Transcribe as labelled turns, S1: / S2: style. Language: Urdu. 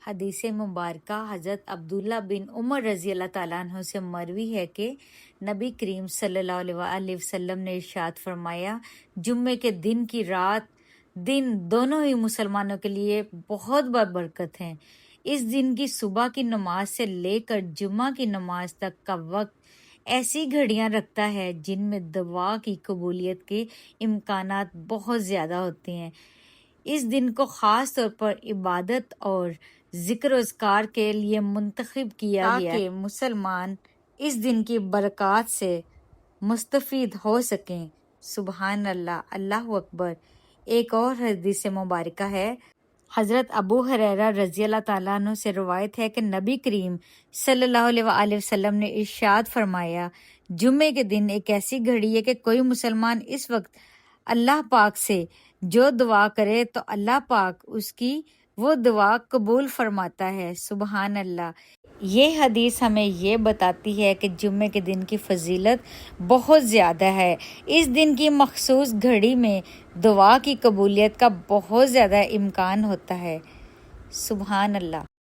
S1: حدیث مبارکہ حضرت عبداللہ بن عمر رضی اللہ تعالیٰ عنہ سے مروی ہے کہ نبی کریم صلی اللہ علیہ وسلم نے ارشاد فرمایا، جمعے کے دن کی رات دن دونوں ہی مسلمانوں کے لیے بہت برکت ہیں۔ اس دن کی صبح کی نماز سے لے کر جمعہ کی نماز تک کا وقت ایسی گھڑیاں رکھتا ہے جن میں دعا کی قبولیت کے امکانات بہت زیادہ ہوتے ہیں۔ اس دن کو خاص طور پر عبادت اور ذکر و اذکار کے لیے منتخب کیا گیا تاکہ مسلمان اس دن کی برکات سے مستفید ہو سکیں۔ سبحان اللہ، اللہ اکبر۔ ایک اور حدیث مبارکہ ہے، حضرت ابو ہریرہ رضی اللہ تعالیٰ عنہ سے روایت ہے کہ نبی کریم صلی اللہ علیہ وسلم نے ارشاد فرمایا، جمعے کے دن ایک ایسی گھڑی ہے کہ کوئی مسلمان اس وقت اللہ پاک سے جو دعا کرے تو اللہ پاک اس کی وہ دعا قبول فرماتا ہے۔ سبحان اللہ۔ یہ حدیث ہمیں یہ بتاتی ہے کہ جمعے کے دن کی فضیلت بہت زیادہ ہے۔ اس دن کی مخصوص گھڑی میں دعا کی قبولیت کا بہت زیادہ امکان ہوتا ہے۔ سبحان اللہ۔